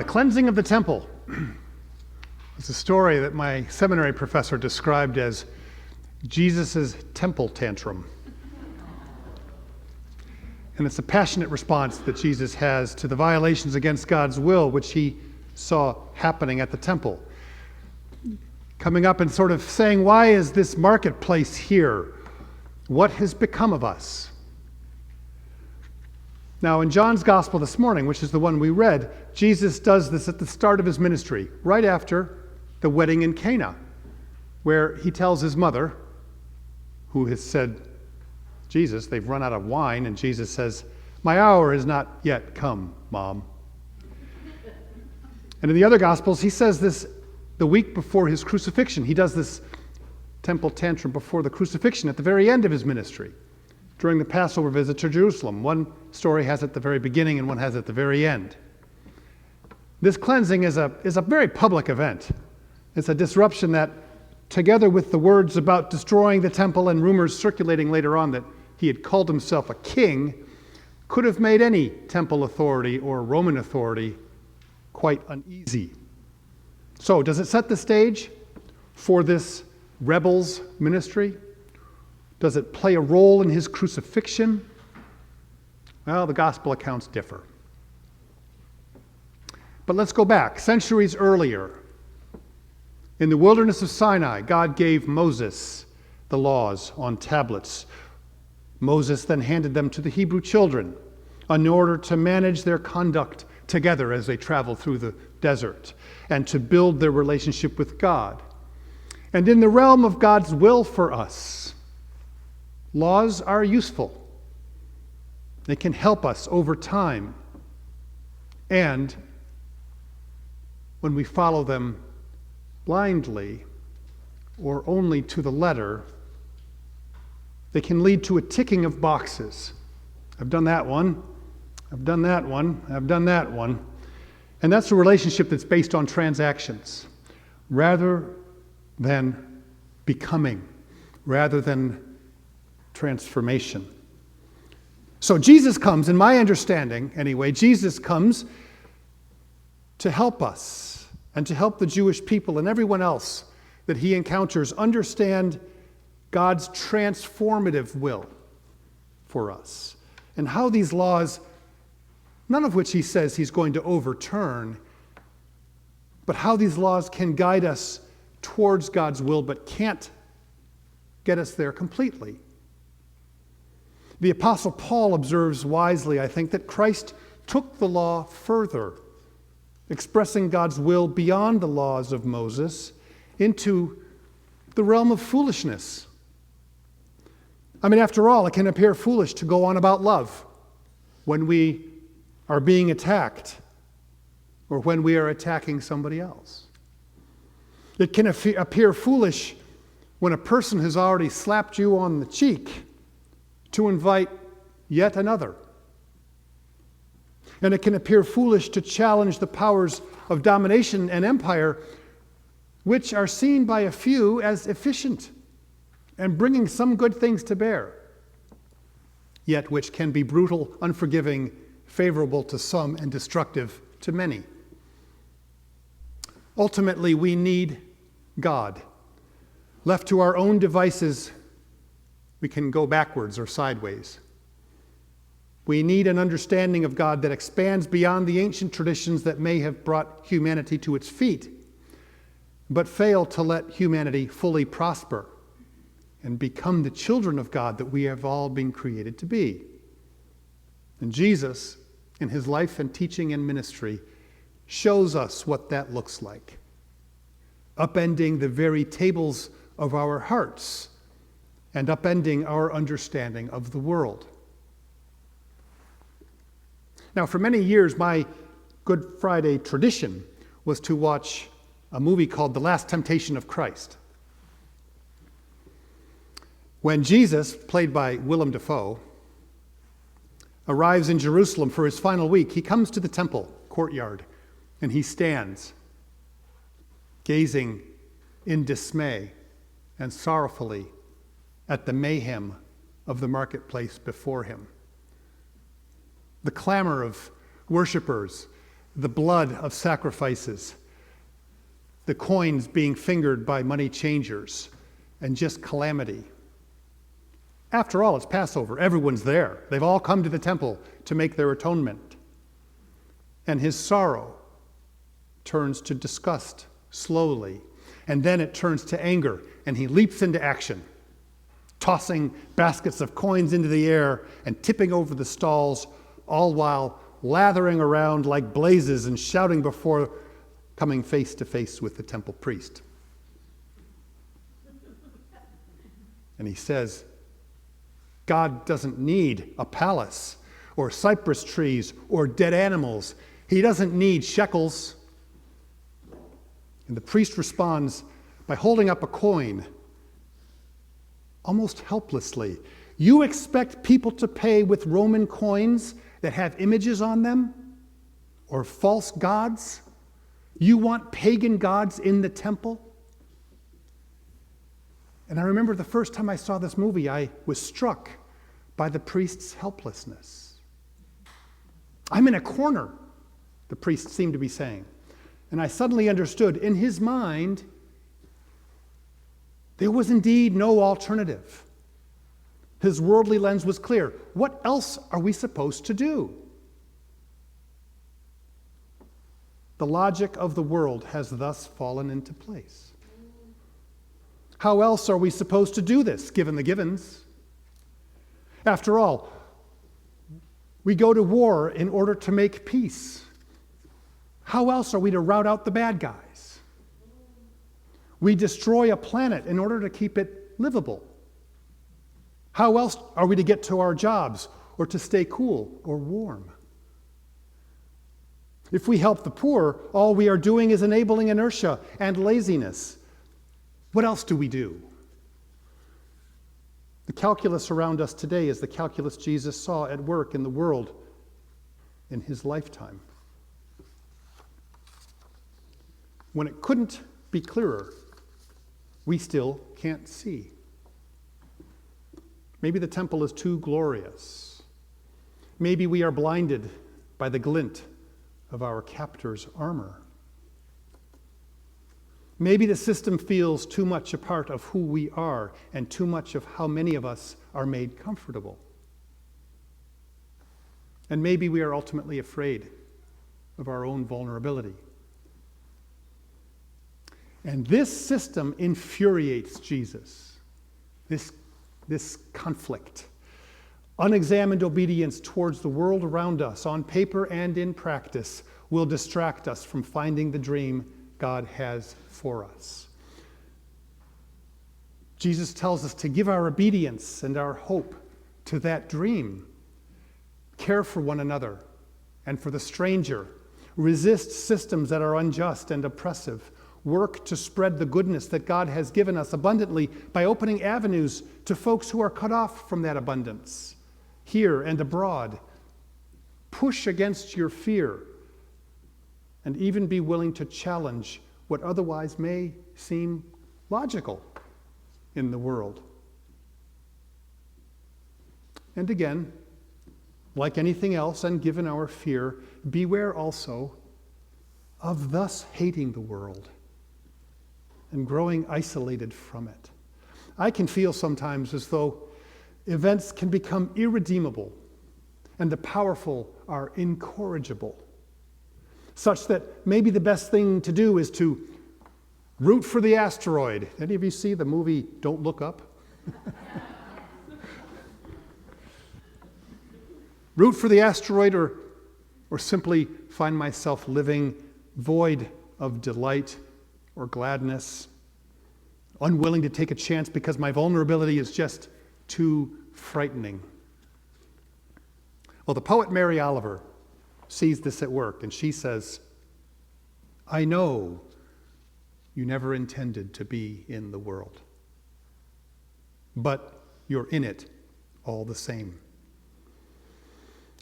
The cleansing of the temple. It's a story that my seminary professor described as Jesus' temple tantrum. And it's a passionate response that Jesus has to the violations against God's will, which he saw happening at the temple. Coming up and sort of saying, why is this marketplace here? What has become of us? Now, in John's Gospel this morning, which is the one we read, Jesus does this at the start of his ministry, right after the wedding in Cana, where he tells his mother, who has said, Jesus, they've run out of wine, and Jesus says, my hour has not yet come, Mom. And in the other Gospels, he says this the week before his crucifixion. He does this temple tantrum before the crucifixion at the very end of his ministry, during the Passover visit to Jerusalem. One story has it at the very beginning and one has it at the very end. This cleansing is a very public event. It's a disruption that, together with the words about destroying the temple and rumors circulating later on that he had called himself a king, could have made any temple authority or Roman authority quite uneasy. So, does it set the stage for this rebel's ministry? Does it play a role in his crucifixion? Well, the gospel accounts differ. But let's go back. Centuries earlier, in the wilderness of Sinai, God gave Moses the laws on tablets. Moses then handed them to the Hebrew children in order to manage their conduct together as they traveled through the desert and to build their relationship with God. And in the realm of God's will for us, laws are useful. They can help us over time. And when we follow them blindly or only to the letter, they can lead to a ticking of boxes. I've done that one. I've done that one. I've done that one. And that's a relationship that's based on transactions rather than becoming, rather than transformation. So Jesus comes, in my understanding anyway, Jesus comes to help us and to help the Jewish people and everyone else that he encounters understand God's transformative will for us and how these laws, none of which he says he's going to overturn, but how these laws can guide us towards God's will but can't get us there completely. The Apostle Paul observes wisely, I think, that Christ took the law further, expressing God's will beyond the laws of Moses into the realm of foolishness. I mean, after all, it can appear foolish to go on about love when we are being attacked or when we are attacking somebody else. It can appear foolish when a person has already slapped you on the cheek to invite yet another. And it can appear foolish to challenge the powers of domination and empire, which are seen by a few as efficient and bringing some good things to bear, yet which can be brutal, unforgiving, favorable to some, and destructive to many. Ultimately, we need God. Left to our own devices, we can go backwards or sideways. We need an understanding of God that expands beyond the ancient traditions that may have brought humanity to its feet, but fail to let humanity fully prosper and become the children of God that we have all been created to be. And Jesus, in his life and teaching and ministry, shows us what that looks like, upending the very tables of our hearts and upending our understanding of the world. Now, for many years, my Good Friday tradition was to watch a movie called The Last Temptation of Christ. When Jesus, played by Willem Dafoe, arrives in Jerusalem for his final week, he comes to the temple courtyard and he stands, gazing in dismay and sorrowfully at the mayhem of the marketplace before him. The clamor of worshipers the blood of sacrifices, the coins being fingered by money changers, and just calamity. After all, it's Passover. Everyone's there. They've all come to the temple to make their atonement. And his sorrow turns to disgust slowly, and then it turns to anger, and he leaps into action, tossing baskets of coins into the air and tipping over the stalls, all while lathering around like blazes and shouting before coming face to face with the temple priest. And he says, God doesn't need a palace or cypress trees or dead animals. He doesn't need shekels. And the priest responds by holding up a coin, almost helplessly. You expect people to pay with Roman coins that have images on them? Or false gods? You want pagan gods in the temple? And I remember the first time I saw this movie, I was struck by the priest's helplessness. I'm in a corner, the priest seemed to be saying. And I suddenly understood, in his mind, there was indeed no alternative. His worldly lens was clear. What else are we supposed to do? The logic of the world has thus fallen into place. How else are we supposed to do this, given the givens? After all, we go to war in order to make peace. How else are we to rout out the bad guys? We destroy a planet in order to keep it livable. How else are we to get to our jobs or to stay cool or warm? If we help the poor, all we are doing is enabling inertia and laziness. What else do we do? The calculus around us today is the calculus Jesus saw at work in the world in his lifetime. When it couldn't be clearer, we still can't see. Maybe the temple is too glorious. Maybe we are blinded by the glint of our captor's armor. Maybe the system feels too much a part of who we are and too much of how many of us are made comfortable. And maybe we are ultimately afraid of our own vulnerability. And this system infuriates Jesus, this conflict. Unexamined obedience towards the world around us, on paper and in practice, will distract us from finding the dream God has for us. Jesus tells us to give our obedience and our hope to that dream. Care for one another and for the stranger. Resist systems that are unjust and oppressive. Work to spread the goodness that God has given us abundantly by opening avenues to folks who are cut off from that abundance, here and abroad. Push against your fear and even be willing to challenge what otherwise may seem logical in the world. And again, like anything else, and given our fear, beware also of thus hating the world and growing isolated from it. I can feel sometimes as though events can become irredeemable and the powerful are incorrigible, such that maybe the best thing to do is to root for the asteroid. Any of you see the movie Don't Look Up? Root for the asteroid, or simply find myself living void of delight or gladness, unwilling to take a chance because my vulnerability is just too frightening. Well, the poet Mary Oliver sees this at work, and she says, I know you never intended to be in the world, but you're in it all the same.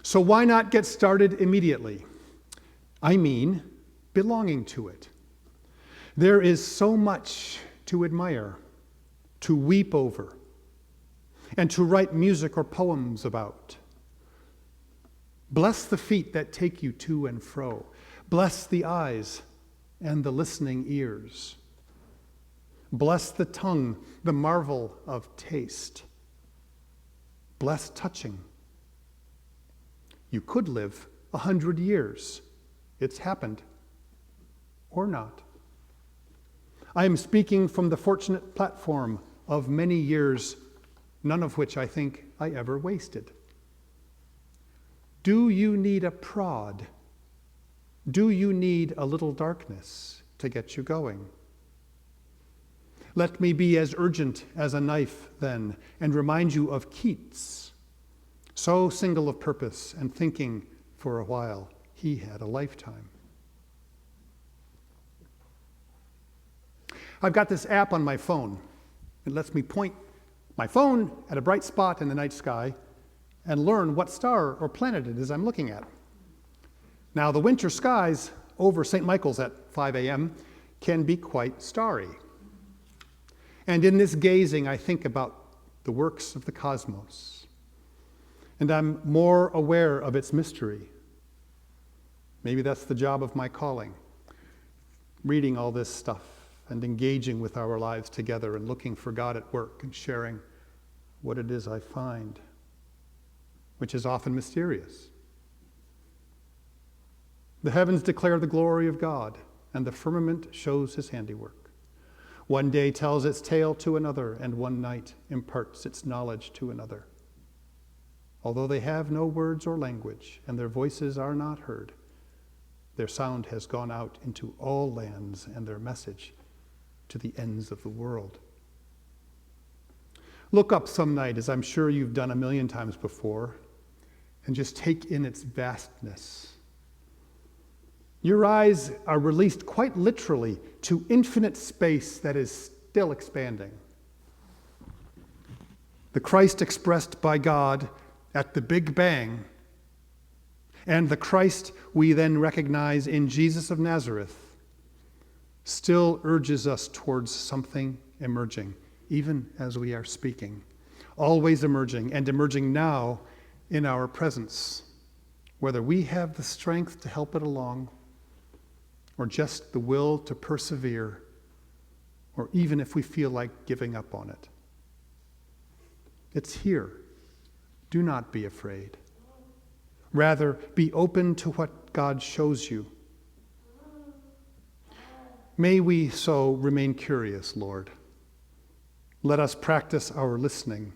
So why not get started immediately? I mean, belonging to it. There is so much to admire, to weep over, and to write music or poems about. Bless the feet that take you to and fro. Bless the eyes and the listening ears. Bless the tongue, the marvel of taste. Bless touching. You could live 100 years. It's happened. Or not. I am speaking from the fortunate platform of many years, none of which I think I ever wasted. Do you need a prod? Do you need a little darkness to get you going? Let me be as urgent as a knife, then, and remind you of Keats. So single of purpose and thinking for a while, he had a lifetime. I've got this app on my phone. It lets me point my phone at a bright spot in the night sky and learn what star or planet it is I'm looking at. Now, the winter skies over St. Michael's at 5 a.m. can be quite starry. And in this gazing, I think about the works of the cosmos. And I'm more aware of its mystery. Maybe that's the job of my calling, reading all this stuff and engaging with our lives together and looking for God at work and sharing what it is I find, which is often mysterious. The heavens declare the glory of God, and the firmament shows his handiwork. One day tells its tale to another, and one night imparts its knowledge to another. Although they have no words or language, and their voices are not heard, their sound has gone out into all lands, and their message to the ends of the world. Look up some night, as I'm sure you've done a million times before, and just take in its vastness. Your eyes are released quite literally to infinite space that is still expanding. The Christ expressed by God at the Big Bang, and the Christ we then recognize in Jesus of Nazareth, still urges us towards something emerging, even as we are speaking. Always emerging, and emerging now in our presence, whether we have the strength to help it along, or just the will to persevere, or even if we feel like giving up on it. It's here. Do not be afraid. Rather, be open to what God shows you. May we so remain curious, Lord. Let us practice our listening.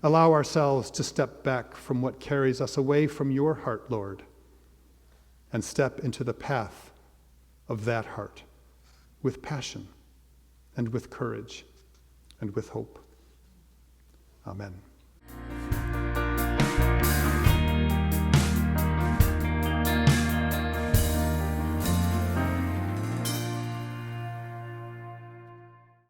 Allow ourselves to step back from what carries us away from your heart, Lord, and step into the path of that heart with passion and with courage and with hope. Amen.